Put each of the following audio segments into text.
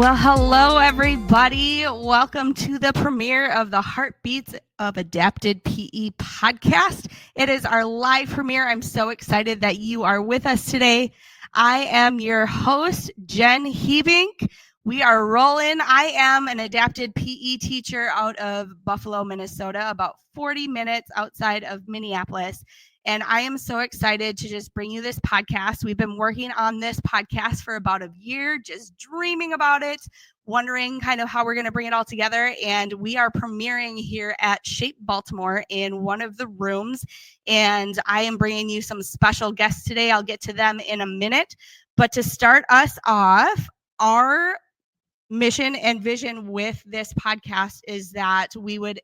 Well, hello, everybody. Welcome to the premiere of the Heartbeats of Adapted PE podcast. It is our live premiere. I'm so excited that you are with us today. I am your host, Jen Hebink. We are rolling. I am an adapted PE teacher out of Buffalo, Minnesota, about 40 minutes outside of Minneapolis. And I am so excited to just bring you this podcast. We've been working on this podcast for about a year, just dreaming about it, wondering kind of how we're going to bring it all together. And we are premiering here at Shape Baltimore in one of the rooms. And I am bringing you some special guests today. I'll get to them in a minute. But to start us off, our mission and vision with this podcast is that we would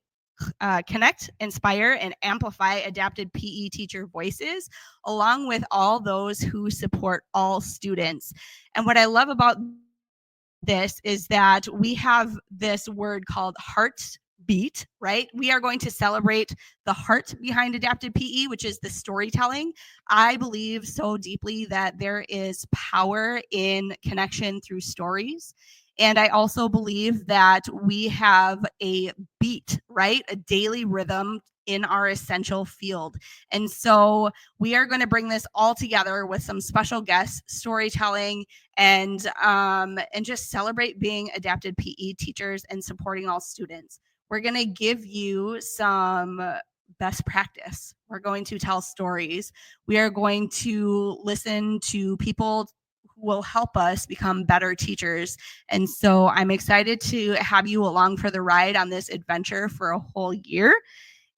connect, inspire, and amplify adapted PE teacher voices, along with all those who support all students. And what I love about this is that we have this word called Heartbeat, right? We are going to celebrate the heart behind adapted PE, which is the storytelling. I believe so deeply that there is power in connection through stories. And I also believe that we have a beat, right? A daily rhythm in our essential field. And so we are going to bring this all together with some special guests, storytelling, and just celebrate being adapted PE teachers and supporting all students. We're going to give you some best practice. We're going to tell stories. We are going to listen to people will help us become better teachers. And so I'm excited to have you along for the ride on this adventure for a whole year.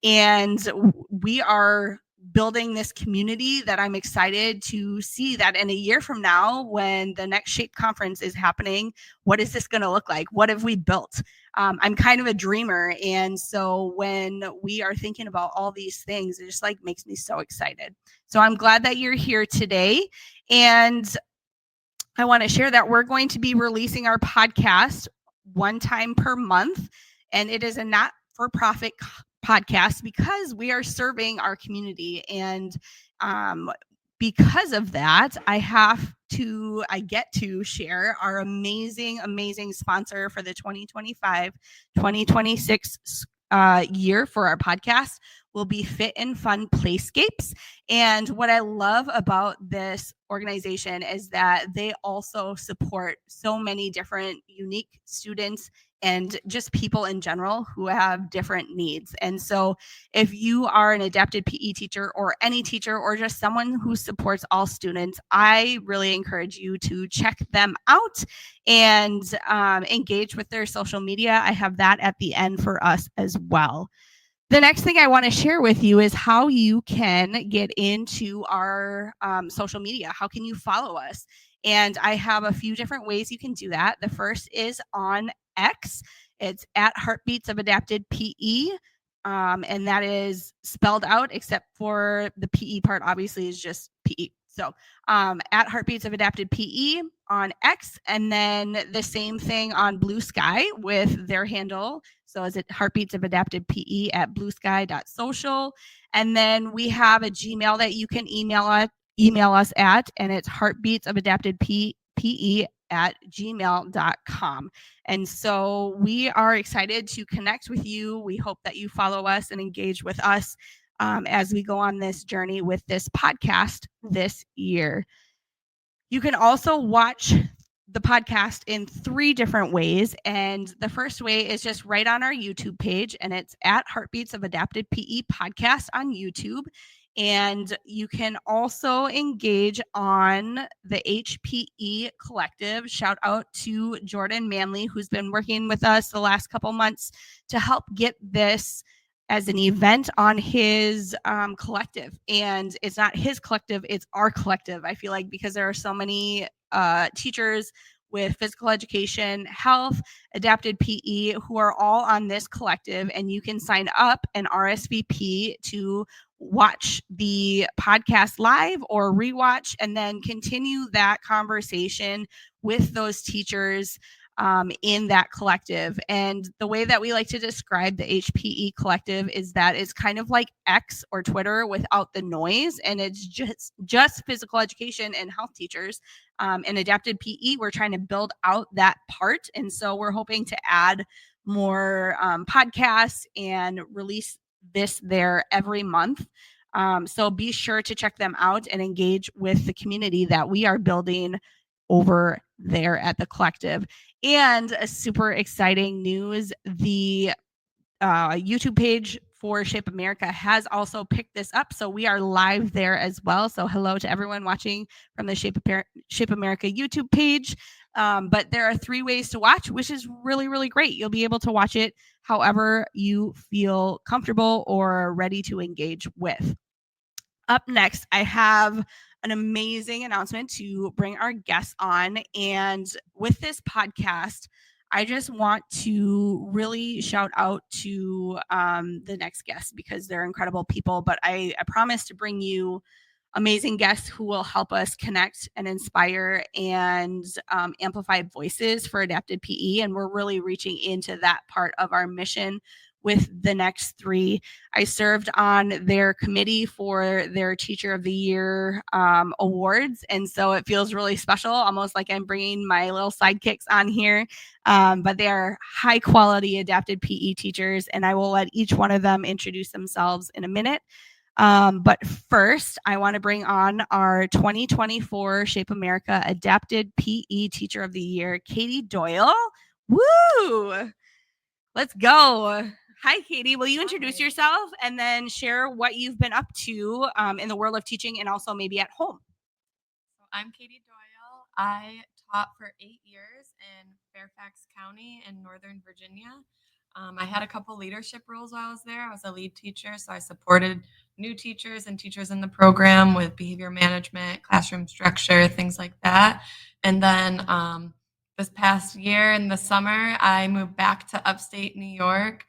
And we are building this community that I'm excited to see that in a year from now, when the next Shape conference is happening, what is this going to look like? What have we built? I'm kind of a dreamer. And so when we are thinking about all these things, it just like makes me so excited. So I'm glad that you're here today. And I want to share that we're going to be releasing our podcast one time per month, and it is a not-for-profit podcast because we are serving our community. And because of that, I get to share our amazing sponsor for the 2025-2026 year for our podcast will be Fit and Fun Playscapes. And what I love about this organization is that they also support so many different unique students and just people in general who have different needs. And so if you are an adapted PE teacher or any teacher or just someone who supports all students, I really encourage you to check them out and engage with their social media. I have that at the end for us as well. The next thing I want to share with you is how you can get into our social media. How can you follow us? And I have a few different ways you can do that. The first is on X. It's at Heartbeats of Adapted PE. And that is spelled out, except for the PE part, obviously, is just PE. So at Heartbeats of Adapted PE on X, and then the same thing on Blue Sky with their handle. So is it Heartbeats of Adapted PE at bluesky.social. And then we have a Gmail that you can email us at, and it's heartbeatsofadaptedpe@gmail.com. And so we are excited to connect with you. We hope that you follow us and engage with us as we go on this journey with this podcast this year. You can also watch the podcast in 3 different ways. And the first way is just right on our YouTube page, and it's at Heartbeats of Adapted PE Podcast on YouTube. And you can also engage on the HPE Collective. Shout out to Jordan Manley, who's been working with us the last couple months to help get this as an event on his collective. And it's not his collective, it's our collective. I feel like because there are so many teachers with physical education, health, adapted PE, who are all on this collective, and you can sign up and RSVP to watch the podcast live or rewatch, and then continue that conversation with those teachers in that collective. And the way that we like to describe the HPE collective is that it's kind of like X or Twitter without the noise, and it's just physical education and health teachers. And adapted PE, we're trying to build out that part. And so we're hoping to add more podcasts and release this there every month. So be sure to check them out and engage with the community that we are building over there at the collective. And a super exciting news, the YouTube page for Shape America has also picked this up. So we are live there as well. So hello to everyone watching from the Shape America YouTube page. But there are 3 ways to watch, which is really, really great. You'll be able to watch it however you feel comfortable or ready to engage with. Up next, I have an amazing announcement to bring our guests on. And with this podcast, I just want to really shout out to the next guest because they're incredible people. But I promise to bring you amazing guests who will help us connect and inspire and amplify voices for adapted PE. And we're really reaching into that part of our mission with the next 3. I served on their committee for their Teacher of the Year awards. And so it feels really special, almost like I'm bringing my little sidekicks on here. But they are high quality adapted PE teachers, and I will let each one of them introduce themselves in a minute. But first, I want to bring on our 2024 Shape America Adapted PE Teacher of the Year, Cadi Doyle. Woo! Let's go. Hi, Cadi. Will you introduce yourself and then share what you've been up to in the world of teaching and also maybe at home? So I'm Cadi Doyle. I taught for 8 years in Fairfax County in Northern Virginia. I had a couple leadership roles while I was there. I was a lead teacher, so I supported new teachers and teachers in the program with behavior management, classroom structure, things like that. And then this past year in the summer, I moved back to upstate New York.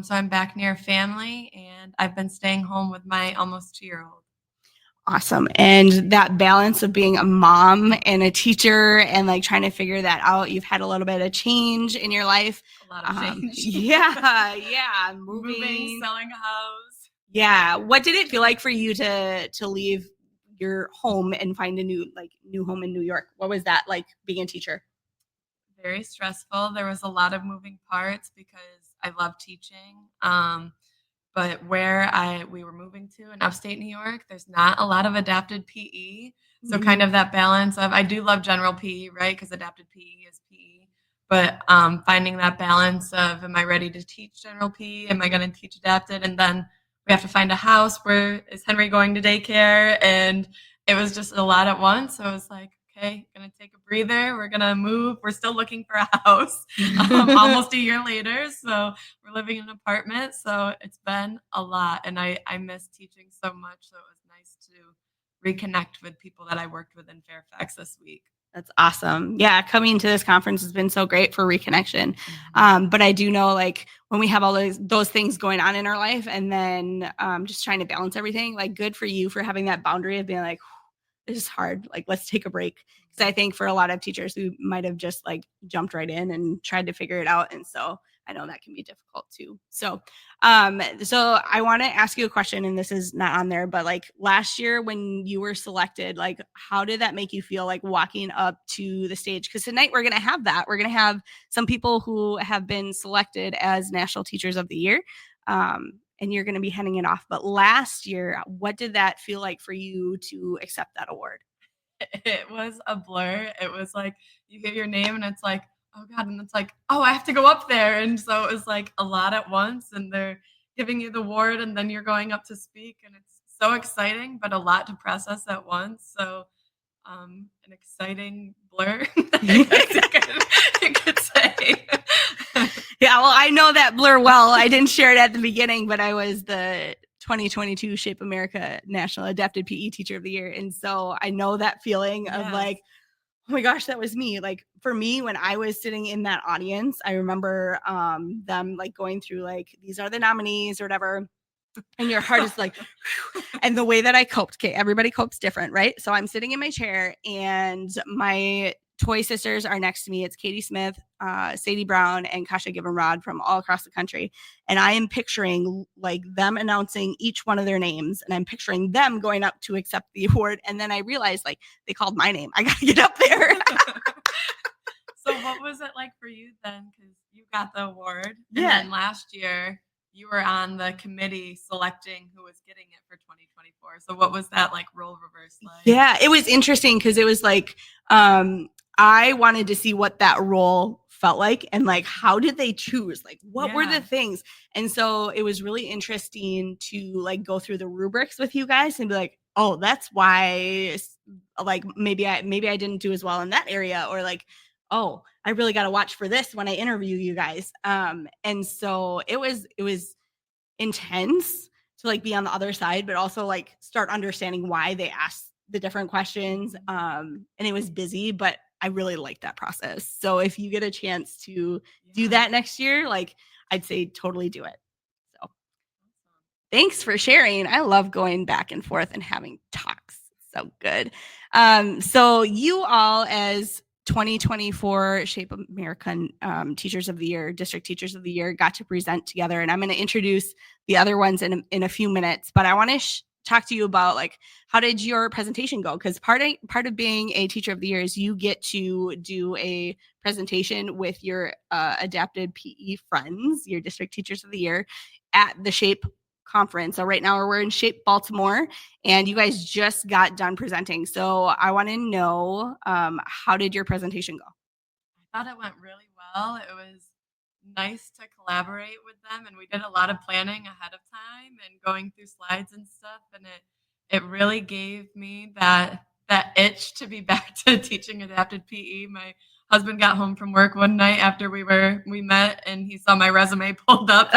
So I'm back near family, and I've been staying home with my almost 2-year-old. Awesome. And that balance of being a mom and a teacher and like trying to figure that out, you've had a little bit of change in your life. A lot of change. Yeah. Moving, selling a house. Yeah. What did it feel like for you to leave your home and find a new home in New York? What was that like being a teacher? Very stressful. There was a lot of moving parts because I love teaching. But where we were moving to in upstate New York, there's not a lot of adapted PE. So kind of that balance of, I do love general PE, right? Because adapted PE is PE. But finding that balance of, am I ready to teach general PE? Am I going to teach adapted? And then we have to find a house. Where is Henry going to daycare? And it was just a lot at once. So it was like, okay, going to take a breather. We're going to move. We're still looking for a house almost a year later. So we're living in an apartment. So it's been a lot. And I miss teaching so much. So it was nice to reconnect with people that I worked with in Fairfax this week. That's awesome. Yeah, coming to this conference has been so great for reconnection. But I do know, like, when we have all those things going on in our life and then just trying to balance everything, like, good for you for having that boundary of being like, this is hard. Like, let's take a break. Because I think for a lot of teachers who might have just like jumped right in and tried to figure it out. And so I know that can be difficult too. So I want to ask you a question, and this is not on there, but like last year when you were selected, like, how did that make you feel like walking up to the stage? Because tonight we're going to have that. We're going to have some people who have been selected as National Teachers of the Year. And you're going to be handing it off. But last year, what did that feel like for you to accept that award? It was a blur. It was like, you hear your name and it's like, oh God. And it's like, oh, I have to go up there. And so it was like a lot at once, and they're giving you the award and then you're going up to speak, and it's so exciting, but a lot to process at once. So an exciting blur, I guess you could say. Yeah, well, I know that blur well. I didn't share it at the beginning, but I was the 2022 Shape America National Adapted PE Teacher of the Year. And so I know that feeling of like, oh my gosh, that was me. Like, for me, when I was sitting in that audience, I remember them like going through like, these are the nominees or whatever. And your heart is like, and the way that I coped, okay, everybody copes different, right? So I'm sitting in my chair, and my Toy sisters are next to me. It's Katie Smith, Sadie Brown, and Kasha Givenrod from all across the country. And I am picturing like them announcing each one of their names, and I'm picturing them going up to accept the award. And then I realized like they called my name. I got to get up there. So what was it like for you then? Because you got the award. Yeah. And then last year you were on the committee selecting who was getting it for 2024. So what was that like role reverse like? Yeah, it was interesting because it was like I wanted to see what that role felt like and like how did they choose? Like what were the things? And so it was really interesting to like go through the rubrics with you guys and be like, oh, that's why like maybe I didn't do as well in that area, or like, oh, I really got to watch for this when I interview you guys. And so it was intense to like be on the other side, but also like start understanding why they asked the different questions. And it was busy, but I really liked that process. So if you get a chance to do that next year, like I'd say totally do it. So thanks for sharing. I love going back and forth and having talks. So good. So you all as 2024 Shape American Teachers of the Year, District Teachers of the Year, got to present together. And I'm going to introduce the other ones in a few minutes. But I want to talk to you about like, how did your presentation go? Because part of being a Teacher of the Year is you get to do a presentation with your adapted PE friends, your District Teachers of the Year, at the Shape conference. So right now we're in Shape Baltimore, and you guys just got done presenting. So I want to know, how did your presentation go? I thought it went really well. It was nice to collaborate with them, and we did a lot of planning ahead of time and going through slides and stuff. And it really gave me that itch to be back to teaching adapted PE. My husband got home from work one night after we met, and he saw my resume pulled up.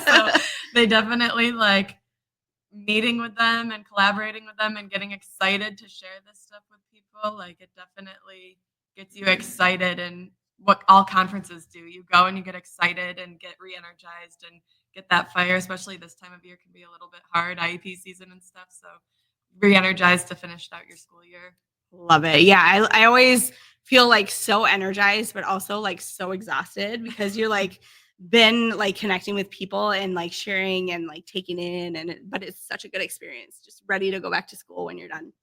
So they definitely like meeting with them and collaborating with them and getting excited to share this stuff with people. Like it definitely gets you excited, and what all conferences do. You go and you get excited and get re-energized and get that fire, especially this time of year can be a little bit hard, IEP season and stuff. So re-energized to finish out your school year. Love it. Yeah. I always feel like so energized, but also like so exhausted because you're like been like connecting with people and like sharing and like taking in, but it's such a good experience, just ready to go back to school when you're done.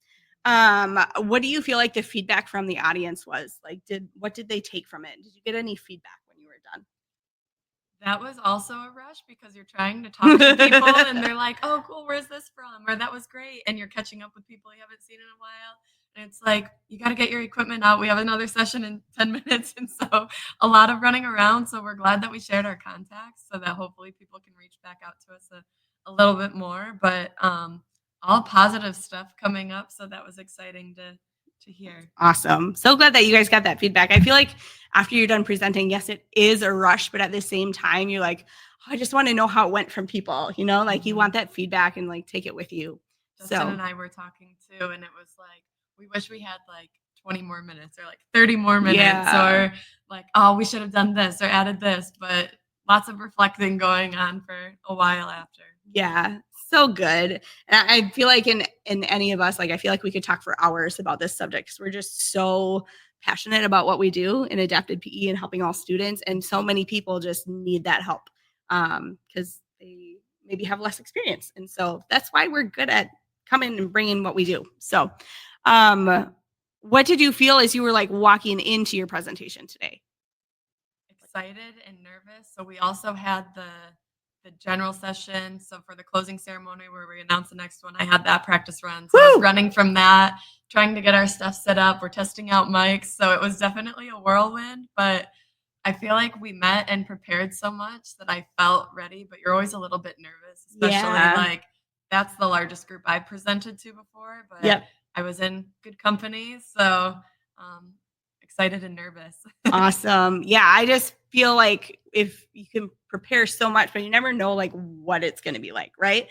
What do you feel like the feedback from the audience was? Like, what did they take from it? Did you get any feedback when you were done? That was also a rush because you're trying to talk to people and they're like, oh, cool, where's this from? Or that was great. And you're catching up with people you haven't seen in a while. And it's like, you got to get your equipment out. We have another session in 10 minutes. And so a lot of running around. So we're glad that we shared our contacts so that hopefully people can reach back out to us a little bit more. But all positive stuff coming up. So that was exciting to hear. Awesome. So glad that you guys got that feedback. I feel like after you're done presenting, yes, it is a rush, but at the same time, you're like, oh, I just want to know how it went from people, you know, like you want that feedback and like take it with you. Justin and I were talking too, and it was like, we wish we had like 20 more minutes or like 30 more minutes or like, oh, we should have done this or added this, but lots of reflecting going on for a while after. Yeah. So good. And I feel like in any of us, like I feel like we could talk for hours about this subject because we're just so passionate about what we do in adapted PE and helping all students. And so many people just need that help because they maybe have less experience. And so that's why we're good at coming and bringing what we do. So what did you feel as you were like walking into your presentation today? Excited and nervous. So we also had the general session. So for the closing ceremony where we announced the next one, I had that practice run. So I was running from that, trying to get our stuff set up. We're testing out mics. So it was definitely a whirlwind, but I feel like we met and prepared so much that I felt ready, but you're always a little bit nervous, especially like that's the largest group I presented to before, but I was in good company. So excited and nervous. Awesome. Yeah. I just feel like if you can prepare so much, but you never know like what it's going to be like, right?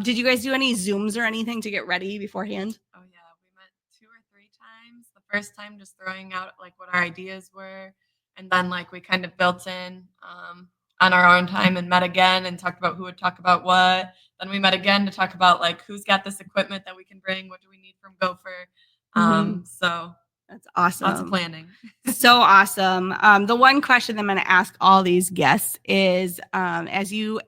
Did you guys do any Zooms or anything to get ready beforehand? Oh yeah. We met 2 or 3 times. The first time just throwing out like what our ideas were. And then like we kind of built in on our own time and met again and talked about who would talk about what. Then we met again to talk about like who's got this equipment that we can bring. What do we need from Gopher? So That's awesome. Lots of planning. So awesome. The one question I'm going to ask all these guests is, as you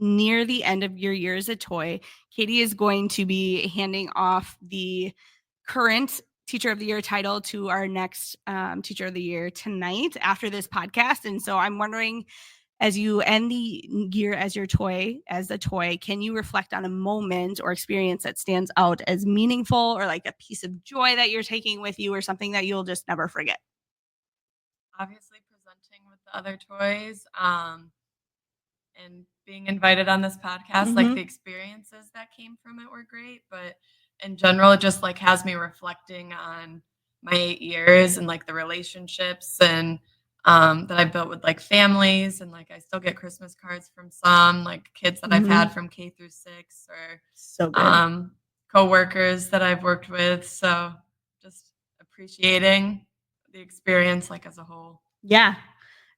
near the end of your year as a toy, Cadi is going to be handing off the current Teacher of the Year title to our next Teacher of the Year tonight after this podcast. And so I'm wondering, as you end the year as a toy, can you reflect on a moment or experience that stands out as meaningful, or like a piece of joy that you're taking with you, or something that you'll just never forget? Obviously presenting with the other toys, and being invited on this podcast, like the experiences that came from it were great, but in general, it just like has me reflecting on my 8 years and like the relationships and that I built with like families, and like I still get Christmas cards from some like kids that I've had from K through 6, or So good. coworkers that I've worked with. So just appreciating the experience like as a whole. Yeah.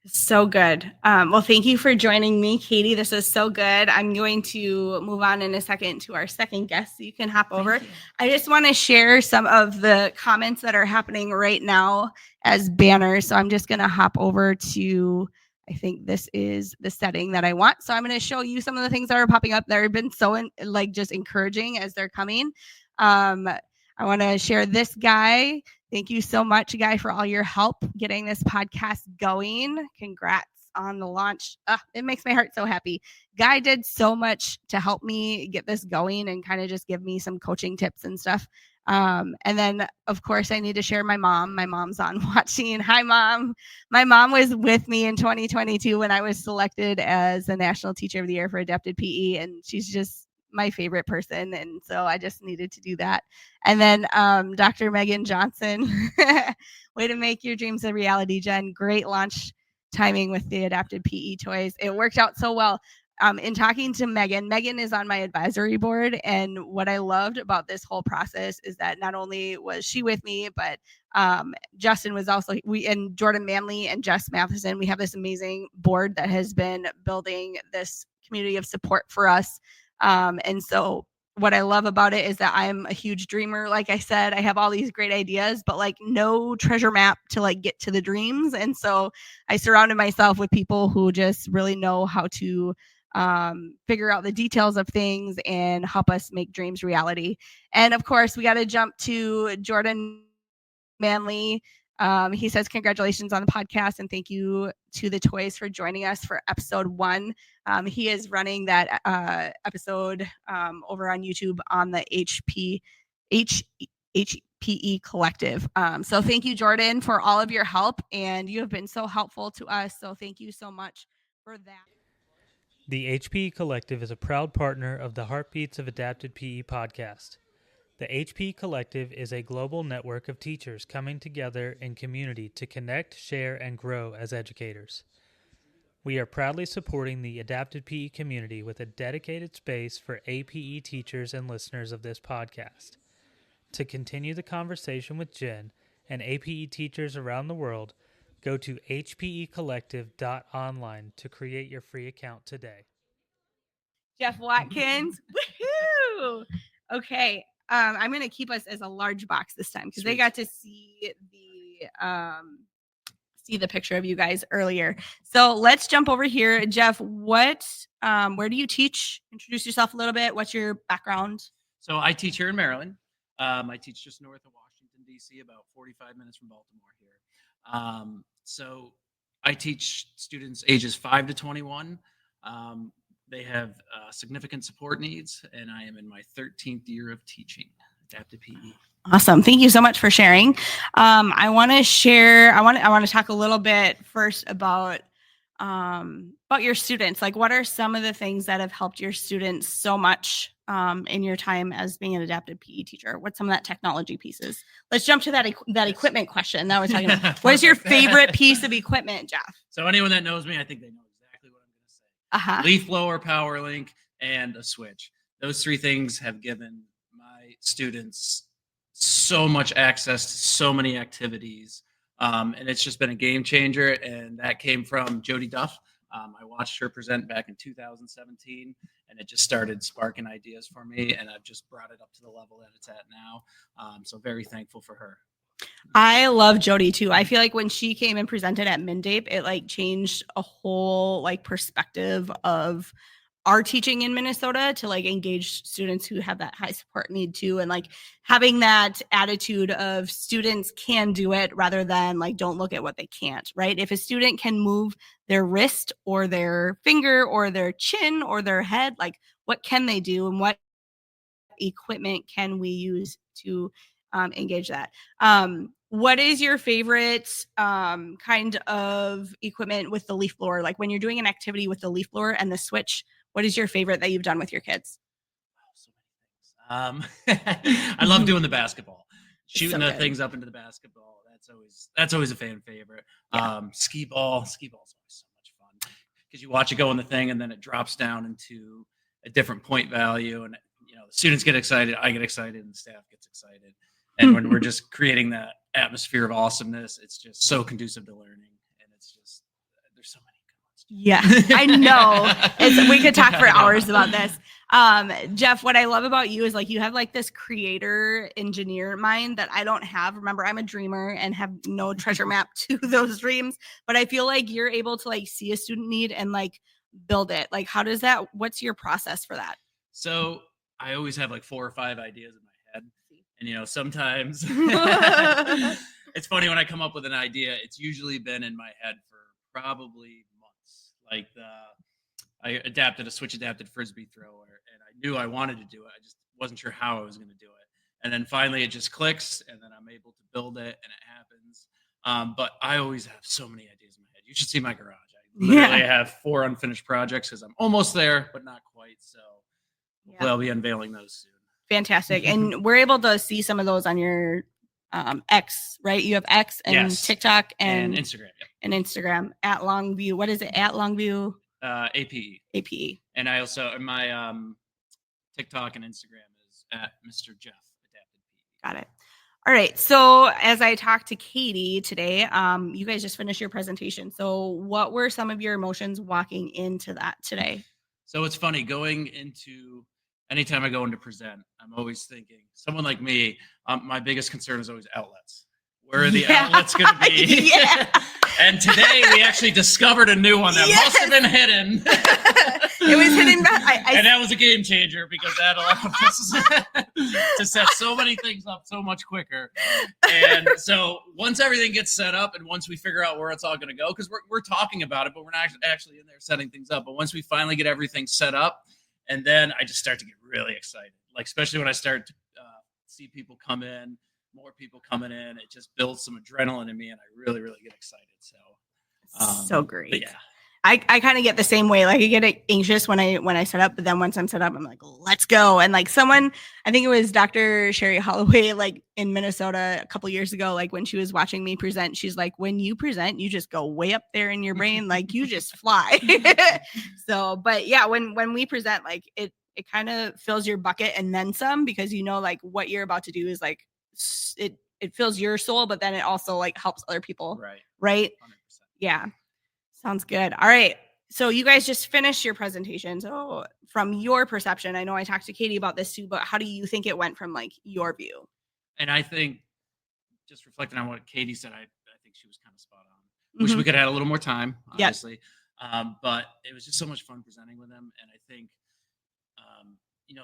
So good. Well, thank you for joining me, Cadi. This is so good. I'm going to move on in a second to our second guest, so you can hop over. I just want to share some of the comments that are happening right now as banners. So I'm just going to hop over to, I think this is the setting that I want. So I'm going to show you some of the things that are popping up that have been so just encouraging as they're coming. I want to share this guy. Thank you so much, Guy, for all your help getting this podcast going. Congrats on the launch. It makes my heart so happy. Guy did so much to help me get this going and kind of just give me some coaching tips and stuff. And then, of course, I need to share my mom. My mom's on watching. Hi, Mom. My mom was with me in 2022 when I was selected as the National Teacher of the Year for Adapted PE, and she's just my favorite person, and so I just needed to do that. And then Dr. Megan Johnson, way to make your dreams a reality, Jen. Great launch timing with the adapted PE toys. It worked out so well. In talking to Megan is on my advisory board, and what I loved about this whole process is that not only was she with me, but Justin was also, and Jordan Manley and Jess Matheson, we have this amazing board that has been building this community of support for us. And so what I love about it is that I'm a huge dreamer. Like I said, I have all these great ideas, but like no treasure map to like get to the dreams. And so I surrounded myself with people who just really know how to figure out the details of things and help us make dreams reality. And of course, we got to jump to Jordan Manley. He says, congratulations on the podcast, and thank you to the toys for joining us for episode 1. He is running that episode over on YouTube on the HPE Collective. So thank you, Jordan, for all of your help, and you have been so helpful to us. So thank you so much for that. The HPE Collective is a proud partner of the Heartbeats of Adapted PE Podcast. The HPE Collective is a global network of teachers coming together in community to connect, share, and grow as educators. We are proudly supporting the Adapted PE community with a dedicated space for APE teachers and listeners of this podcast. To continue the conversation with Jen and APE teachers around the world, go to hpecollective.online to create your free account today. Jeff Watkins. Woohoo! Okay. I'm going to keep us as a large box this time because they got to see the picture of you guys earlier. So let's jump over here. Jeff, where do you teach? Introduce yourself a little bit. What's your background? So I teach here in Maryland. I teach just north of Washington, D.C., about 45 minutes from Baltimore here. So I teach students ages 5 to 21. They have significant support needs, and I am in my 13th year of teaching adapted PE. Awesome. Thank you so much for sharing. I want to talk a little bit first about your students. Like, what are some of the things that have helped your students so much in your time as being an adapted PE teacher? What's some of that technology pieces? Let's jump to that equipment question that we're talking about. What is your favorite piece of equipment, Jeff? So anyone that knows me, I think they know exactly what I'm going to say. Leaf blower, power link, and a switch. Those 3 things have given my students so much access to so many activities. And it's just been a game changer. And that came from Jody Duff. I watched her present back in 2017, and it just started sparking ideas for me. And I've just brought it up to the level that it's at now. So very thankful for her. I love Jody too. I feel like when she came and presented at Mindape, it like changed a whole like perspective of our teaching in Minnesota to like engage students who have that high support need too, and like having that attitude of students can do it rather than like don't look at what they can't, right? If a student can move their wrist or their finger or their chin or their head, like what can they do and what equipment can we use to engage that? What is your favorite kind of equipment with the leaf blower? Like when you're doing an activity with the leaf blower and the switch, what is your favorite that you've done with your kids? So many things. I love doing the basketball, shooting the things up into the basketball. That's always a fan favorite. Yeah. Skee ball is always so much fun because you watch it go in the thing and then it drops down into a different point value, and the students get excited, I get excited, and the staff gets excited. And when we're just creating that atmosphere of awesomeness, it's just so conducive to learning, and it's just there's so many. Yeah, I know. We could talk for hours about this. Jeff, what I love about you is like you have like this creator engineer mind that I don't have. Remember, I'm a dreamer and have no treasure map to those dreams, but I feel like you're able to like see a student need and like build it. Like, how does that, what's your process for that? So I always have like 4 or 5 ideas in my head. And, sometimes it's funny when I come up with an idea, it's usually been in my head for probably months. Like I adapted a switch adapted Frisbee thrower, and I knew I wanted to do it. I just wasn't sure how I was going to do it. And then finally it just clicks, and then I'm able to build it, and it happens. But I always have so many ideas in my head. You should see my garage. I literally have 4 unfinished projects because I'm almost there, but not quite. So I'll be unveiling those soon. Fantastic. And we're able to see some of those on your X, right? You have X and TikTok and Instagram. Yeah. And Instagram at Longview. What is it? At Longview? APE. APE. And I also, my TikTok and Instagram is at Mr. Jeff Adapted PE. Got it. All right. So as I talked to Cadi today, you guys just finished your presentation. So what were some of your emotions walking into that today? So it's funny going into anytime I go in to present, I'm always thinking someone like me, my biggest concern is always outlets. Where are the outlets going to be? And today we actually discovered a new one that must have been hidden. It was hidden. And that was a game changer because that allowed us to set so many things up so much quicker. And so once everything gets set up and once we figure out where it's all going to go, because we're talking about it, but we're not actually in there setting things up. But once we finally get everything set up, and then I just start to get really excited, like especially when I start to see people come in, more people coming in, it just builds some adrenaline in me, and I really, really get excited. So great. But yeah. I kind of get the same way. Like I get anxious when I set up, but then once I'm set up, I'm like, let's go. And like someone, I think it was Dr. Sherry Holloway, like in Minnesota a couple years ago, like when she was watching me present, she's like, when you present, you just go way up there in your brain. Like you just fly. So, but yeah, when we present, like it kind of fills your bucket and then some, because like what you're about to do is like, it fills your soul, but then it also like helps other people. Right. 100%. Yeah. Sounds good. All right. So you guys just finished your presentation. So from your perception, I know I talked to Cadi about this too, but how do you think it went from like your view? And I think just reflecting on what Cadi said, I think she was kind of spot on. Wish we could have had a little more time, obviously. But it was just so much fun presenting with them. And I think,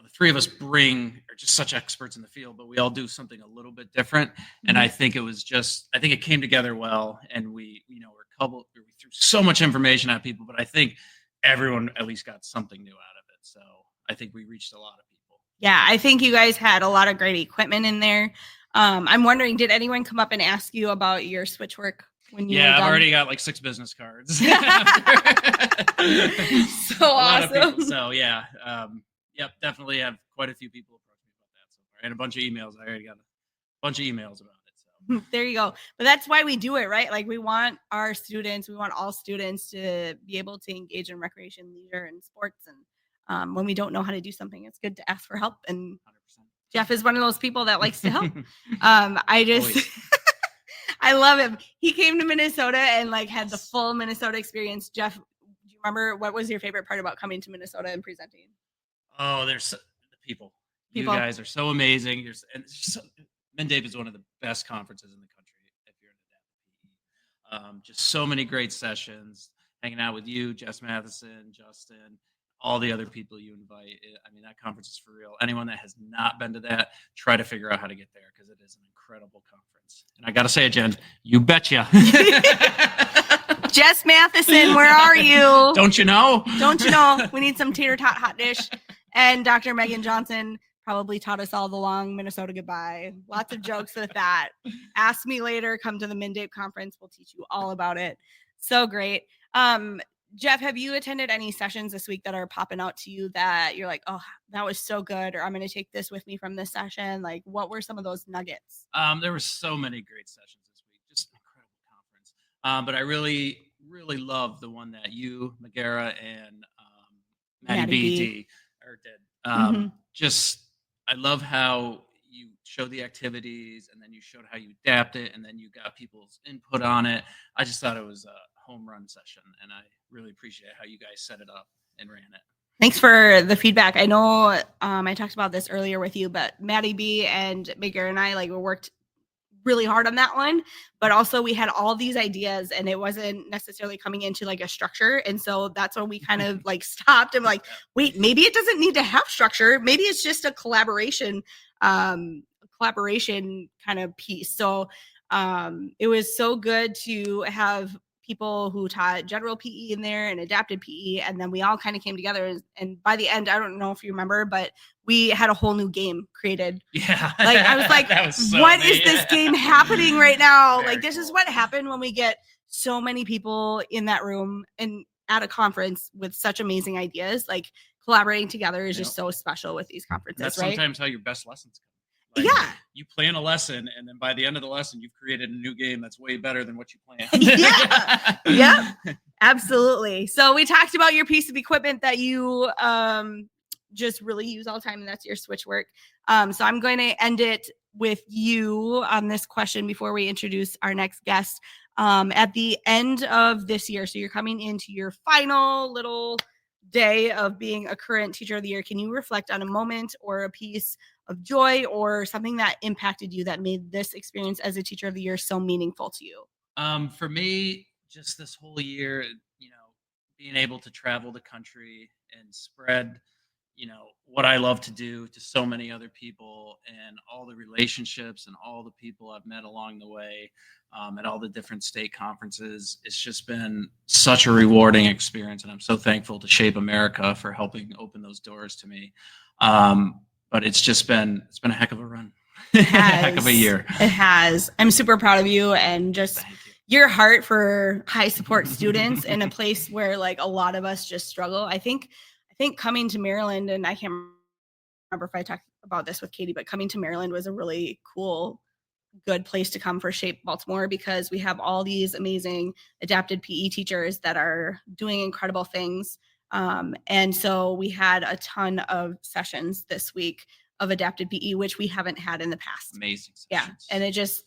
the 3 of us are just such experts in the field, but we all do something a little bit different. And I think it came together well. And we threw so much information at people, but I think everyone at least got something new out of it. So I think we reached a lot of people. Yeah, I think you guys had a lot of great equipment in there. I'm wondering, did anyone come up and ask you about your switch work when you were done? I've already got like 6 business cards. So awesome. So yeah. Yep, definitely have quite a few people approach me about that so far, and a bunch of emails. I already got a bunch of emails about it. So there you go. But that's why we do it, right? Like we want all students to be able to engage in recreation, leisure, and sports. And when we don't know how to do something, it's good to ask for help. And 100%. Jeff is one of those people that likes to help. I love him. He came to Minnesota and like had the full Minnesota experience. Jeff, do you remember what was your favorite part about coming to Minnesota and presenting? Oh, there's the people. You guys are so amazing. Mindape is one of the best conferences in the country. Just so many great sessions, hanging out with you, Jess Matheson, Justin, all the other people you invite. I mean, that conference is for real. Anyone that has not been to that, try to figure out how to get there because it is an incredible conference. And I got to say it, Jen, you betcha. Jess Matheson, where are you? Don't you know? Don't you know? We need some tater tot hot dish. And Dr. Megan Johnson probably taught us all the long Minnesota goodbye. Lots of jokes with that. Ask me later. Come to the MnDAPE conference. We'll teach you all about it. So great. Jeff, have you attended any sessions this week that are popping out to you that you're like, oh, that was so good, or I'm going to take this with me from this session? Like, what were some of those nuggets? There were so many great sessions this week. Just an incredible conference. But I really, really loved the one that you, Megara, and Maddie B. did. Just, I love how you show the activities, and then you showed how you adapt it, and then you got people's input on it. I just thought it was a home run session, and I really appreciate how you guys set it up and ran it. Thanks for the feedback. I know I talked about this earlier with you, but Maddie B and Megara and I we worked really hard on that one, but also we had all these ideas and it wasn't necessarily coming into like a structure. And so that's when we kind of like stopped and like, wait, maybe it doesn't need to have structure. Maybe it's just a collaboration kind of piece. So it was so good to have people who taught general PE in there and adapted PE. And then we all kind of came together. And by the end, I don't know if you remember, but we had a whole new game created. Yeah. Like, I was like, what is this game happening right now? Very like, this is what happened when we get so many people in that room and at a conference with such amazing ideas. Like, collaborating together is just so special with these conferences. That's right? Sometimes how your best lessons come. Like, yeah. You plan a lesson, and then by the end of the lesson, you've created a new game that's way better than what you planned. Yeah. Yeah. Absolutely. So we talked about your piece of equipment that you just really use all the time, and that's your switch work. So I'm going to end it with you on this question before we introduce our next guest. At the end of this year, so you're coming into your final little day of being a current Teacher of the Year, can you reflect on a moment or a piece of joy or something that impacted you that made this experience as a Teacher of the Year so meaningful to you? For me, just this whole year, being able to travel the country and spread, what I love to do to so many other people, and all the relationships and all the people I've met along the way at all the different state conferences. It's just been such a rewarding experience, and I'm so thankful to Shape America for helping open those doors to me. But it's been a heck of a run. A heck of a year. It has. I'm super proud of you, and just your heart for high support students in a place where like a lot of us just struggle. I think coming to Maryland, and I can't remember if I talked about this with Katie, but coming to Maryland was a really cool, good place to come for Shape Baltimore, because we have all these amazing adapted PE teachers that are doing incredible things. And so we had a ton of sessions this week of adapted PE, which we haven't had in the past. Amazing sessions. Yeah. And it just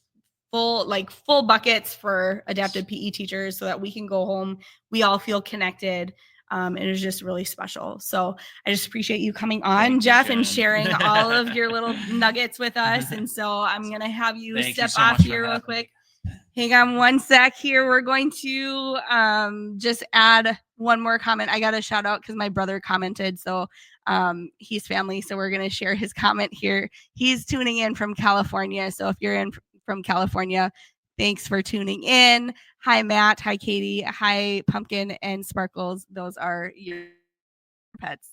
full buckets for adapted PE teachers so that we can go home. We all feel connected. It is just really special. So I just appreciate you coming on, Jeff, and sharing all of your little nuggets with us. And so I'm going to have you step off here real quick. Hang on one sec here. We're going to just add one more comment. I got a shout out because my brother commented. So he's family. So we're going to share his comment here. He's tuning in from California. So if you're in from California, thanks for tuning in. Hi, Matt. Hi, Katie. Hi, Pumpkin and Sparkles. Those are your pets.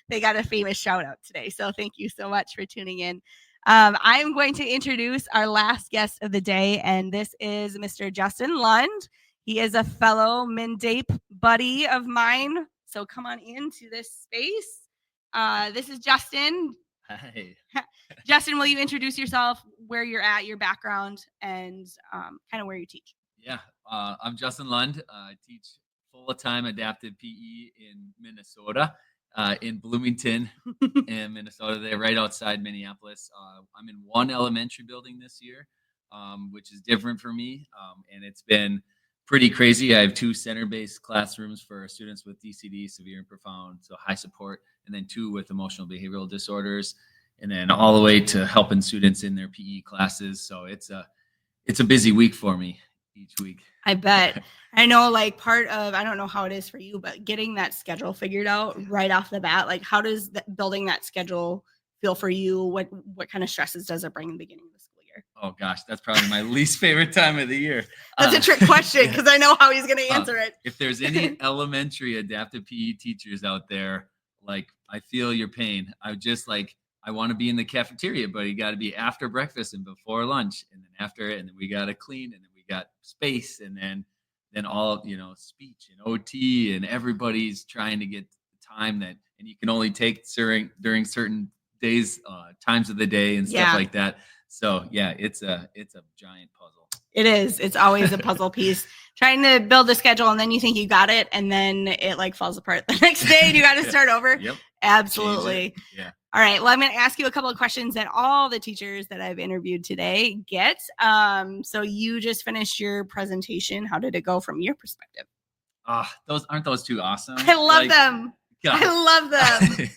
They got a famous shout out today. So thank you so much for tuning in. I'm going to introduce our last guest of the day, and this is Mr. Justin Lund. He is a fellow MnDAPE buddy of mine. So come on into this space. This is Justin. Hi. Justin, will you introduce yourself, where you're at, your background, and kind of where you teach? Yeah, I'm Justin Lund. I teach full-time adapted PE in Minnesota, in Bloomington, in Minnesota. They're right outside Minneapolis. I'm in one elementary building this year, which is different for me, and it's been pretty crazy. I have 2 center-based classrooms for students with DCD, severe and profound, so high support, and then 2 with emotional behavioral disorders, and then all the way to helping students in their PE classes. So it's a busy week for me. each week. I bet. I know, like, part of, I don't know how it is for you, but getting that schedule figured out right off the bat, like, how does building that schedule feel for you? What kind of stresses does it bring in the beginning of the school year? Oh gosh, that's probably my least favorite time of the year. That's a trick question because I know how he's going to answer it. If there's any elementary adaptive PE teachers out there, like, I feel your pain. I want to be in the cafeteria, but you got to be after breakfast and before lunch, and then after it, and then we got to clean, and then we got space, and then all, speech and OT, and everybody's trying to get the time that, and you can only take during certain days, times of the day and stuff like that. So yeah, it's a giant puzzle. It is. It's always a puzzle piece. Trying to build a schedule, and then you think you got it, and then it like falls apart the next day, and you got to start over. Yep. Absolutely. Yeah. All right. Well, I'm going to ask you a couple of questions that all the teachers that I've interviewed today get. So you just finished your presentation. How did it go from your perspective? Aren't those two awesome? I love them. God. I love them.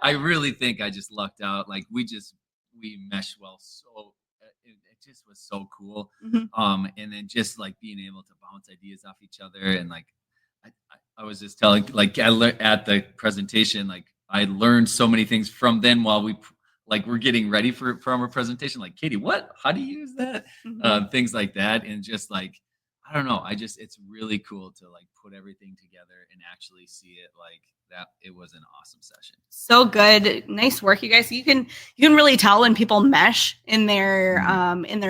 I really think I just lucked out. Like, we meshed well. So it just was so cool. Mm-hmm. And then just like being able to bounce ideas off each other. And like, I was just telling, like, at the presentation, like, I learned so many things from then while we're getting ready from our presentation. Like, Katie, how do you use that? Mm-hmm. Things like that. And just like, I don't know. It's really cool to like put everything together and actually see it like that. It was an awesome session. So good. Nice work, you guys. You can really tell when people mesh in their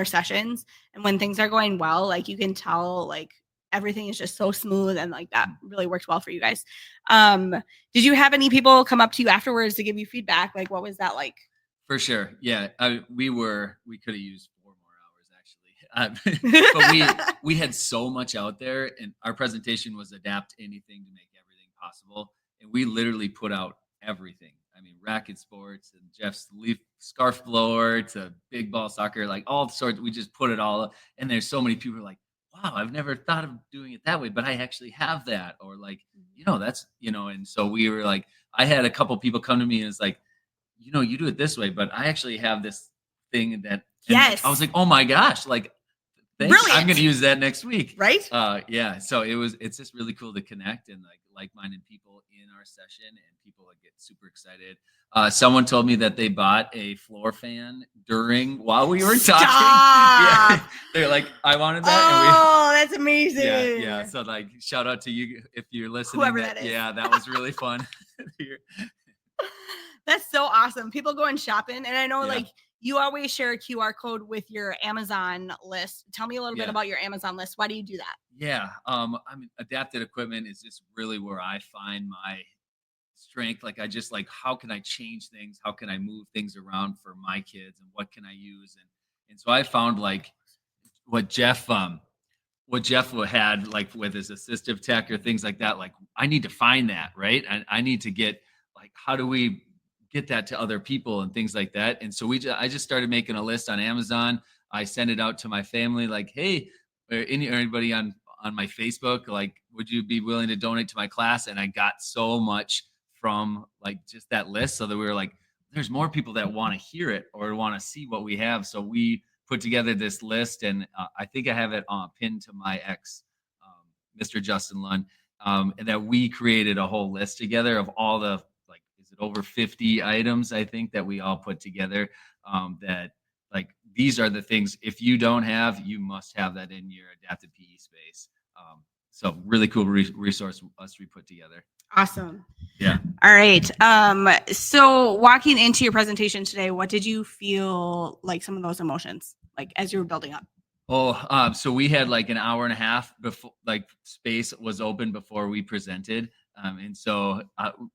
sessions, and when things are going well, like, you can tell, like, everything is just so smooth, and like that really worked well for you guys. Did you have any people come up to you afterwards to give you feedback? Like, what was that like? For sure. Yeah. We could have used 4 more hours actually. But we had so much out there, and our presentation was adapt anything to make everything possible. And we literally put out everything. I mean, racket sports and Jeff's leaf scarf blower to big ball soccer, like all sorts. We just put it all up. And there's so many people who are like, wow, I've never thought of doing it that way, but I actually have that. Or like, that's, and so we were like, I had a couple people come to me and it's like, you do it this way, but I actually have this thing that, yes. I was like, oh my gosh, like, thanks. Brilliant. I'm going to use that next week. Right. Yeah. So it's just really cool to connect and like-minded people in our session, and people that get super excited. Someone told me that they bought a floor fan while we were talking. Yeah. They're like, I wanted that. That's amazing. Yeah. So like, shout out to you if you're listening. Whoever that is. Yeah, that was really fun. That's so awesome. People going shopping, and I know like you always share a QR code with your Amazon list. Tell me a little bit about your Amazon list. Why do you do that? Yeah. Adapted equipment is just really where I find my strength. Like, I just like, how can I change things? How can I move things around for my kids, and what can I use? And so I found like what Jeff had like with his assistive tech or things like that. Like, I need to find that, right? I need to get like, how do we get that to other people and things like that? And so I just started making a list on Amazon. I sent it out to my family, like, hey, anybody on my Facebook, like, would you be willing to donate to my class? And I got so much from like just that list, so that we were like, there's more people that want to hear it or want to see what we have. So we put together this list, and I think I have it pinned to my ex, Mr. Justin Lund, and that we created a whole list together of all the, like, is it over 50 items, I think, that we all put together, that like, these are the things, if you don't have, you must have that in your adapted PE space. So really cool resource we put together. Awesome. Yeah. All right. So walking into your presentation today, what did you feel like some of those emotions, like as you were building up? So we had like an hour and a half before, like, space was open before we presented. And so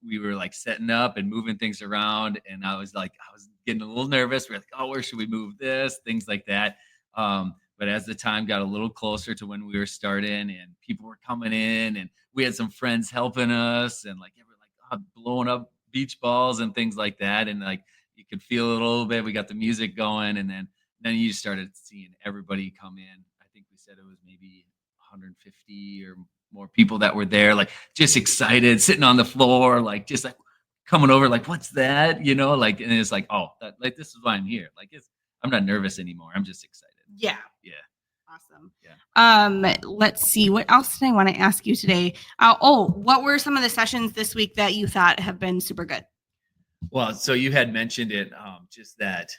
we were like setting up and moving things around. And I was getting a little nervous. We're like, oh, where should we move this? Things like that. But as the time got a little closer to when we were starting, and people were coming in, and we had some friends helping us, and like, blowing up beach balls and things like that. And like, you could feel it a little bit. We got the music going, and then you started seeing everybody come in. I think we said it was maybe 150 or more people that were there, like, just excited, sitting on the floor, like, just like coming over, like, what's that? Like, and it's like, oh, this is why I'm here. Like, I'm not nervous anymore. I'm just excited. Yeah. Awesome. Yeah. Let's see. What else did I want to ask you today? What were some of the sessions this week that you thought have been super good? Well, so you had mentioned it, just that,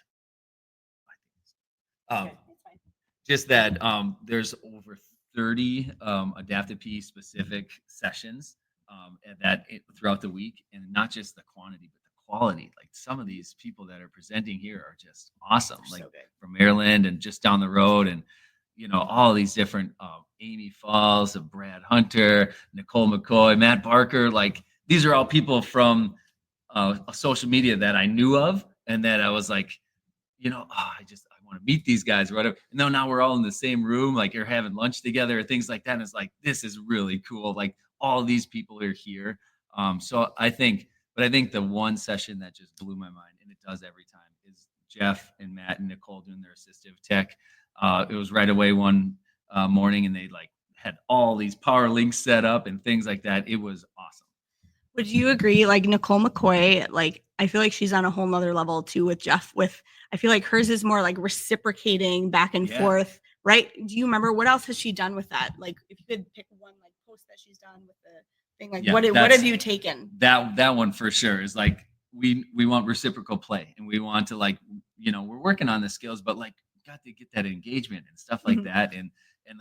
there's over 30 adaptive PE specific sessions throughout the week, and not just the quantity, but the quality. Like some of these people that are presenting here are just awesome. They're like so good. From Maryland and just down the road, and all these different Amy Falls, Brad Hunter, Nicole McCoy, Matt Barker. Like these are all people from social media that I knew of, and that I was like, I want to meet these guys or whatever. And now we're all in the same room, like you're having lunch together or things like that. And it's like, this is really cool. Like all these people are here. So I think the one session that just blew my mind, and it does every time, is Jeff and Matt and Nicole doing their assistive tech. It was right away one morning, and they like had all these power links set up and things like that. It was awesome. Would you agree? Like Nicole McCoy, like I feel like she's on a whole nother level too with Jeff. I feel like hers is more like reciprocating back and forth, right? Do you remember what else has she done with that? Like if you could pick one like post that she's done with the thing, like what have you taken? That one for sure is like we want reciprocal play, and we want to like we're working on the skills, but like got to get that engagement and stuff like that, and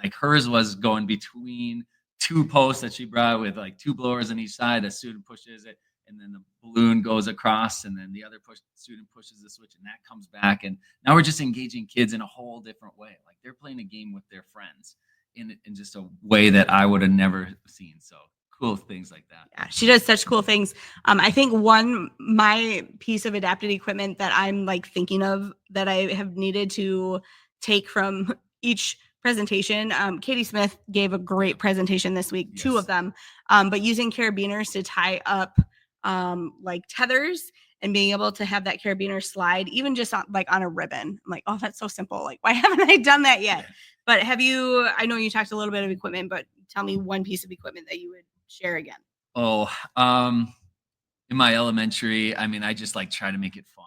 like hers was going between two posts that she brought with like two blowers on each side. A student pushes it, and then the balloon goes across, and then the other student pushes the switch, and that comes back. And now we're just engaging kids in a whole different way. Like they're playing a game with their friends in just a way that I would have never seen. So cool things like that. Yeah, she does such cool things. I think my piece of adapted equipment that I'm like thinking of that I have needed to take from each presentation. Katie Smith gave a great presentation this week, yes. 2 of them, but using carabiners to tie up like tethers and being able to have that carabiner slide, even just on a ribbon. I'm like, oh, that's so simple. Like, why haven't I done that yet? Yeah. But I know you talked a little bit of equipment, but tell me one piece of equipment that you would share again. In my elementary, I just like try to make it fun.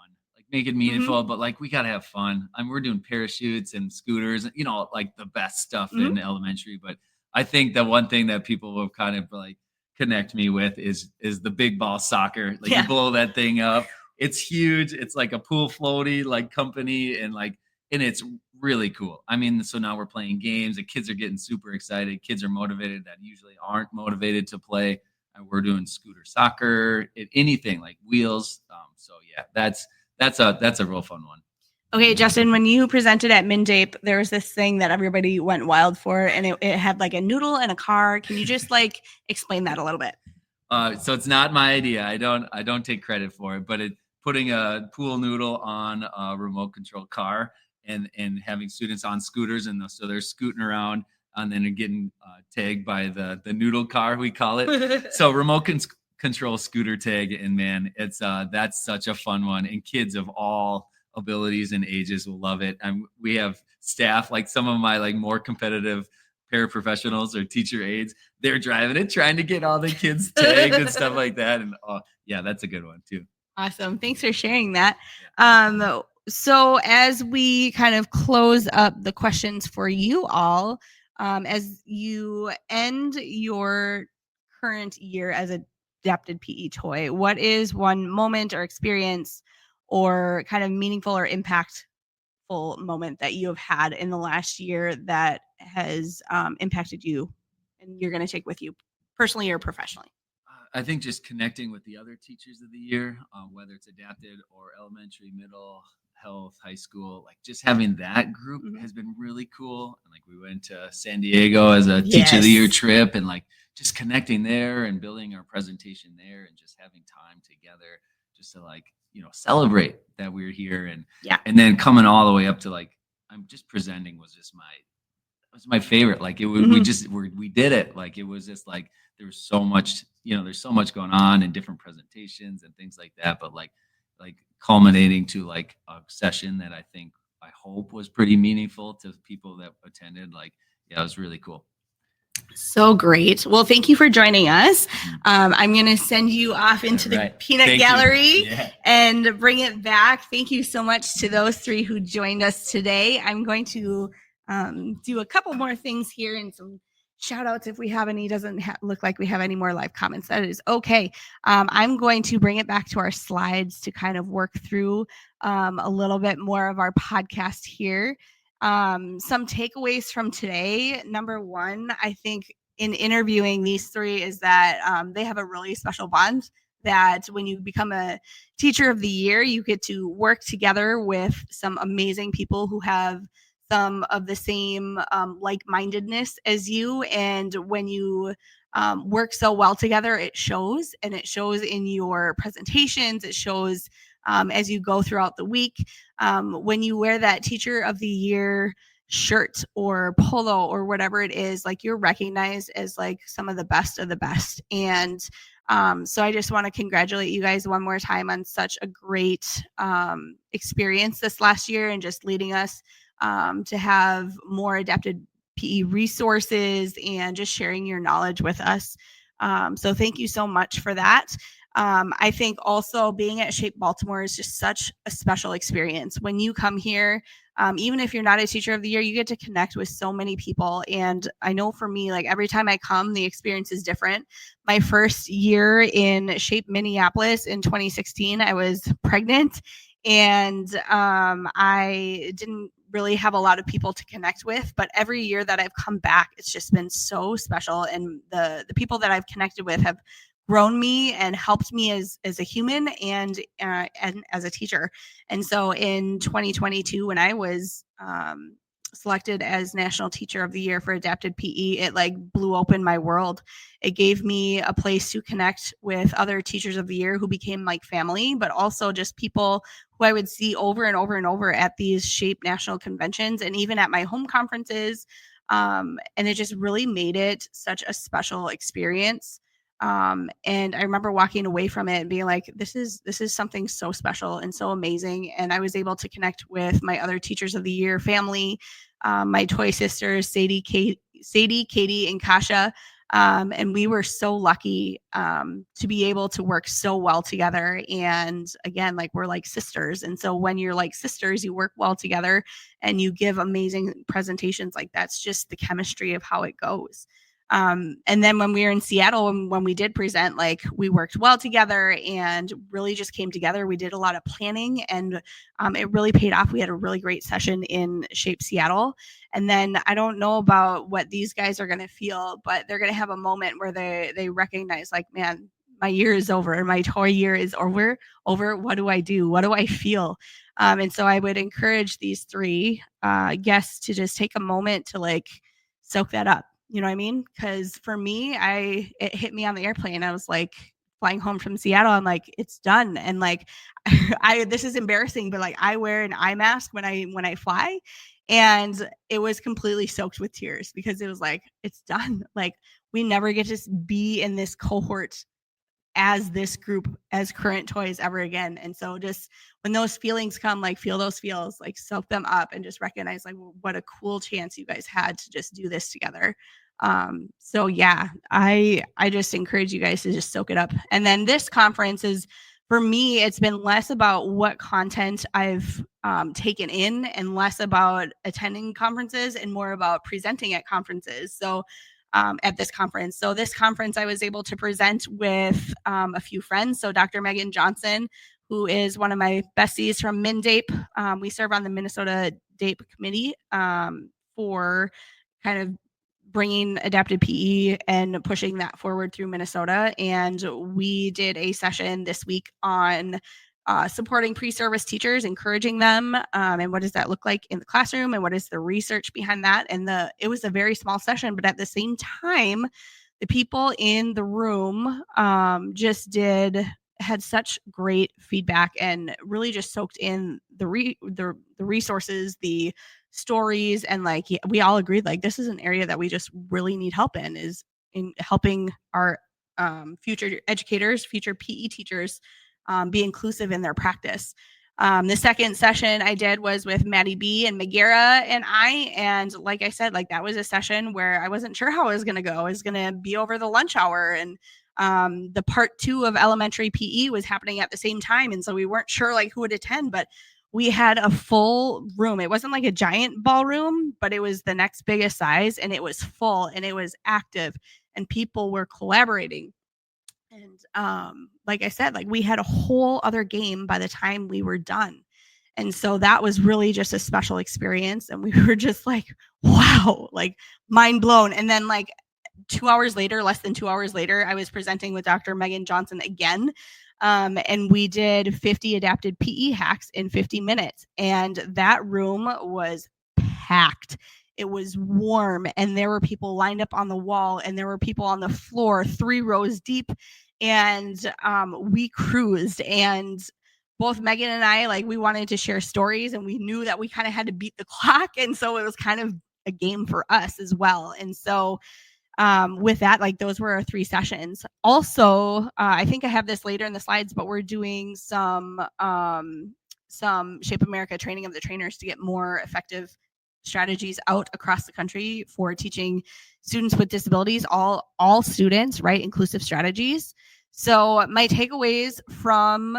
Make it meaningful, but like we gotta have fun. We're doing parachutes and scooters, like the best stuff in elementary. But I think the one thing that people will kind of like connect me with is the big ball soccer. Like you blow that thing up, it's huge. It's like a pool floaty like company, and it's really cool. So now we're playing games. The kids are getting super excited. Kids are motivated that usually aren't motivated to play. And we're doing scooter soccer, anything like wheels. So yeah, that's a real fun one. Okay, Justin, when you presented at MnDAPE, there was this thing that everybody went wild for, and it had like a noodle and a car. Can you just like explain that a little bit? So it's not my idea. I don't take credit for it, but putting a pool noodle on a remote control car and having students on scooters, and so they're scooting around, and then they're getting tagged by the noodle car, we call it. So remote control scooter tag, and man, it's that's such a fun one, and kids of all abilities and ages will love it. And we have staff, like some of my like more competitive paraprofessionals or teacher aides, they're driving it, trying to get all the kids tagged and stuff like that. And yeah, that's a good one too. Awesome. Thanks for sharing that. So as we kind of close up the questions for you all, as you end your current year as a adapted PE toy, what is one moment or experience or kind of meaningful or impactful moment that you have had in the last year that has impacted you and you're going to take with you personally or professionally? I think just connecting with the other teachers of the year, whether it's adapted or elementary, middle, health, high school, like just having that group has been really cool. And like we went to San Diego as a teacher of the year trip, and like just connecting there and building our presentation there, and just having time together just to like, celebrate that we're here. And then coming all the way up to like, I'm just presenting was my favorite. Like we did it. Like it was just like, there was so much, there's so much going on in different presentations and things like that. But like culminating to like a session that I hope was pretty meaningful to people that attended. Like, yeah, it was really cool. So great. Well, thank you for joining us. I'm going to send you off into the peanut gallery and bring it back. Thank you so much to those 3 who joined us today. I'm going to do a couple more things here and some shout outs if we have any. Doesn't look like we have any more live comments. That is okay. I'm going to bring it back to our slides to kind of work through a little bit more of our podcast here. Some takeaways from today. Number one, I think in interviewing these three is that they have a really special bond, that when you become a teacher of the year, you get to work together with some amazing people who have some of the same like-mindedness as you. And when you work so well together, it shows, and it shows in your presentations. It shows as you go throughout the week. When you wear that teacher of the year shirt or polo or whatever it is, like, you're recognized as like some of the best of the best. And so I just want to congratulate you guys one more time on such a great experience this last year, and just leading us to have more adapted PE resources and just sharing your knowledge with us. So thank you so much for that. I think also being at Shape Baltimore is just such a special experience. When you come here, even if you're not a teacher of the year, you get to connect with so many people. And I know for me, like, every time I come, the experience is different. My first year in Shape Minneapolis in 2016, I was pregnant, and I didn't really have a lot of people to connect with. But every year that I've come back, it's just been so special. And the people that I've connected with have grown me and helped me as a human and as a teacher. And so in 2022, when I was selected as National Teacher of the Year for Adapted PE, it like blew open my world. It gave me a place to connect with other teachers of the year who became like family, but also just people who I would see over and over and over at these Shape national conventions and even at my home conferences. And it just really made it such a special experience. And I remember walking away from it and being like, this is something so special and so amazing. And I was able to connect with my other Teachers of the Year family, my toy sisters, Sadie, Katie, and Kasha. And we were so lucky to be able to work so well together. And again, like, we're like sisters. And so when you're like sisters, you work well together and you give amazing presentations. Like, that's just the chemistry of how it goes. And then when we were in Seattle, and when we did present, like, we worked well together and really just came together. We did a lot of planning, and it really paid off. We had a really great session in Shape Seattle. And then I don't know about what these guys are going to feel, but they're going to have a moment where they recognize, like, man, my year is over. My toy year is over. What do I do? What do I feel? And so I would encourage these three guests to just take a moment to like soak that up. You know what I mean? Because for me, it hit me on the airplane. I was like flying home from Seattle. I'm like, it's done. And like, this is embarrassing, but like, I wear an eye mask when I fly, and it was completely soaked with tears because it was like, it's done. Like, we never get to be in this cohort as this group, as current toys, ever again. And so just when those feelings come, like, feel those feels, like, soak them up, and just recognize, like, what a cool chance you guys had to just do this together. So yeah, I just encourage you guys to just soak it up. And then this conference is, for me, it's been less about what content I've taken in and less about attending conferences and more about presenting at conferences. So at this conference. So this conference, I was able to present with a few friends. So Dr. Megan Johnson, who is one of my besties from MinDape. We serve on the Minnesota DAPE committee for kind of bringing adapted PE and pushing that forward through Minnesota. And we did a session this week on supporting pre-service teachers, encouraging them, and what does that look like in the classroom, and what is the research behind that. And it was a very small session, but at the same time, the people in the room had such great feedback and really just soaked in the resources, the stories, and like, we all agreed, like, this is an area that we just really need help in, is in helping our future educators, future PE teachers be inclusive in their practice. The second session I did was with Maddie B and Megara and like I said, like, that was a session where I wasn't sure how it was going to go. It was going to be over the lunch hour, and the part 2 of elementary PE was happening at the same time. And so we weren't sure like who would attend, but we had a full room. It wasn't like a giant ballroom, but it was the next biggest size, and it was full and it was active and people were collaborating. And like I said, like we had a whole other game by the time we were done. And so that was really just a special experience. And we were just like, wow, like mind blown. And then like 2 hours later, less than 2 hours later, I was presenting with Dr. Megan Johnson again. And we did 50 adapted PE hacks in 50 minutes. And that room was packed. It was warm, and there were people lined up on the wall, and there were people on the floor 3 rows deep. And we cruised, and both Megan and I, like, we wanted to share stories, and we knew that we kind of had to beat the clock. And so it was kind of a game for us as well. And so with that, like those were our 3 sessions. Also, I think I have this later in the slides, but we're doing some Shape America training of the trainers to get more effective strategies out across the country for teaching students with disabilities, all students, right? Inclusive strategies. So my takeaways from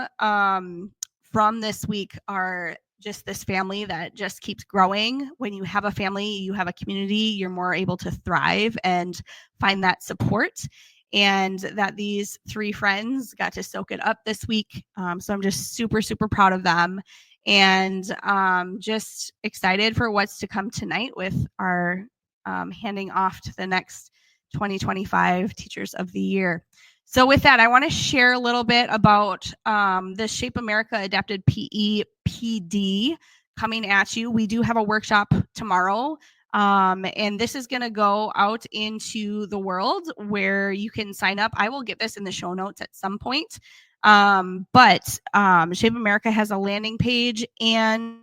this week are just this family that just keeps growing. When you have a family, you have a community, you're more able to thrive and find that support. And that these 3 friends got to soak it up this week. So I'm just super, super proud of them. And just excited for what's to come tonight with our handing off to the next 2025 Teachers of the Year. So with that, I want to share a little bit about the Shape America Adapted PE PD coming at you. We do have a workshop tomorrow, and this is going to go out into the world where you can sign up. I will get this in the show notes at some point. But Shape America has a landing page and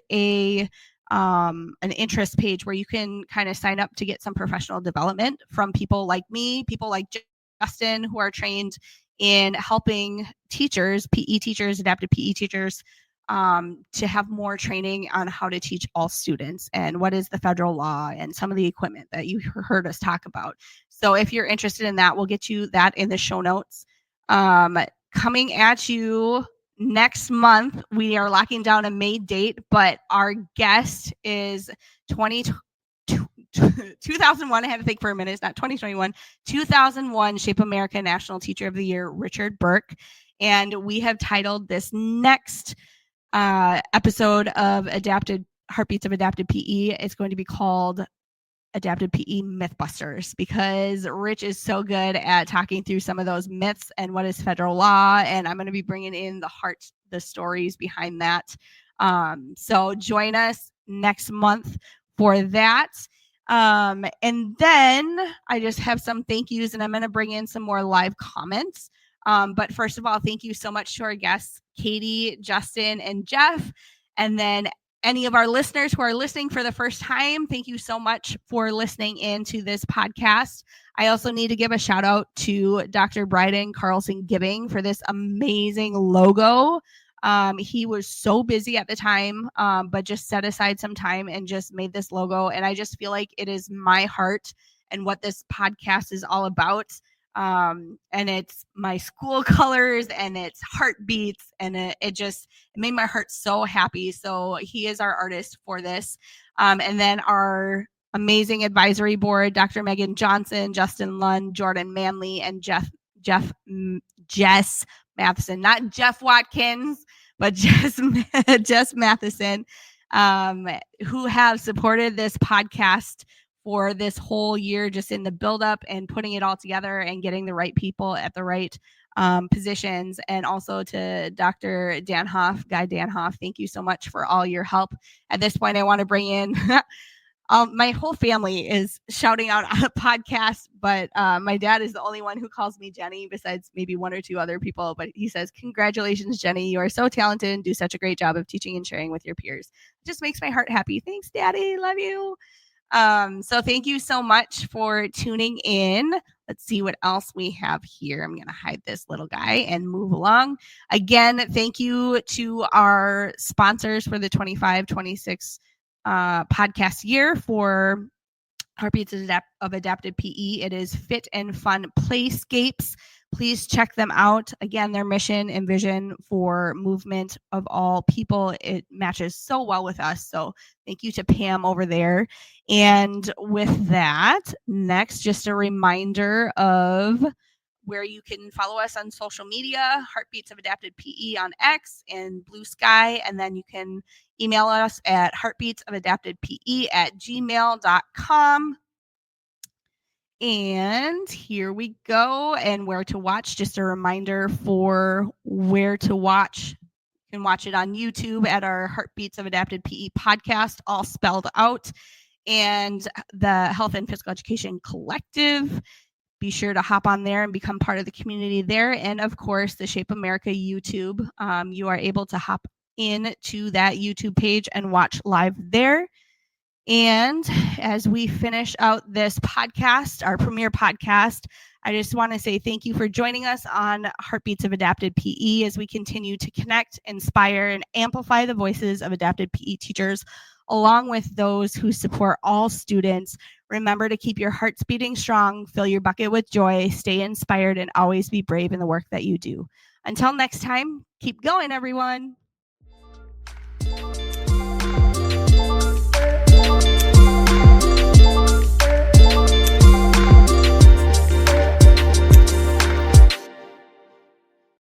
an interest page where you can kind of sign up to get some professional development from people like me, people like Justin, who are trained in helping teachers, PE teachers, adapted PE teachers, to have more training on how to teach all students and what is the federal law and some of the equipment that you heard us talk about. So if you're interested in that, we'll get you that in the show notes. Coming at you next month, we are locking down a May date, but our guest is 2001. I had to think for a minute. It's not 2021. 2001 Shape America National Teacher of the Year, Richard Burke. And we have titled this next episode of Heartbeats of Adapted PE. It's going to be called Adapted PE Mythbusters, because Rich is so good at talking through some of those myths and what is federal law. And I'm going to be bringing in the stories behind that. So join us next month for that. And then I just have some thank yous, and I'm going to bring in some more live comments. But first of all, thank you so much to our guests, Cadi, Justin, and Jeff. And then any of our listeners who are listening for the first time, thank you so much for listening in to this podcast. I also need to give a shout out to Dr. Bryden Carlson Gibbing for this amazing logo. He was so busy at the time, but just set aside some time and just made this logo. And I just feel like it is my heart and what this podcast is all about. And it's my school colors and it's Heartbeats, and it made my heart so happy. So he is our artist for this. And then our amazing advisory board, Dr. Megan Johnson, Justin Lund, Jordan Manley, and Jess Matheson, not Jeff Watkins, but Jess Matheson, who have supported this podcast for this whole year, just in the buildup and putting it all together and getting the right people at the right positions. And also to Dr. Danhoff, Guy Danhoff, thank you so much for all your help. At this point, I want to bring in my whole family is shouting out on a podcast, but my dad is the only one who calls me Jenny, besides maybe 1 or 2 other people. But he says, "Congratulations, Jenny. You are so talented and do such a great job of teaching and sharing with your peers." It just makes my heart happy. Thanks, Daddy. Love you. So thank you so much for tuning in. Let's see what else we have here. I'm going to hide this little guy and move along. Again, thank you to our sponsors for the 25-26 podcast year for Heartbeats of Adapted PE. It is Fit and Fun Playscapes. Please check them out. Again, their mission and vision for movement of all people, it matches so well with us. So thank you to Pam over there. And with that, next, just a reminder of where you can follow us on social media, Heartbeats of Adapted PE on X and Blue Sky. And then you can email us at heartbeatsofadaptedpe@gmail.com. And here we go. And where to watch, just a reminder for where to watch. You can watch it on YouTube at our Heartbeats of Adapted PE podcast, all spelled out. And the Health and Physical Education Collective. Be sure to hop on there and become part of the community there. And of course, the Shape America YouTube. You are able to hop into that YouTube page and watch live there. And as we finish out this podcast, our premiere podcast, I just want to say thank you for joining us on Heartbeats of Adapted PE as we continue to connect, inspire, and amplify the voices of adapted PE teachers, along with those who support all students. Remember to keep your hearts beating strong, fill your bucket with joy, stay inspired, and always be brave in the work that you do. Until next time, keep going, everyone.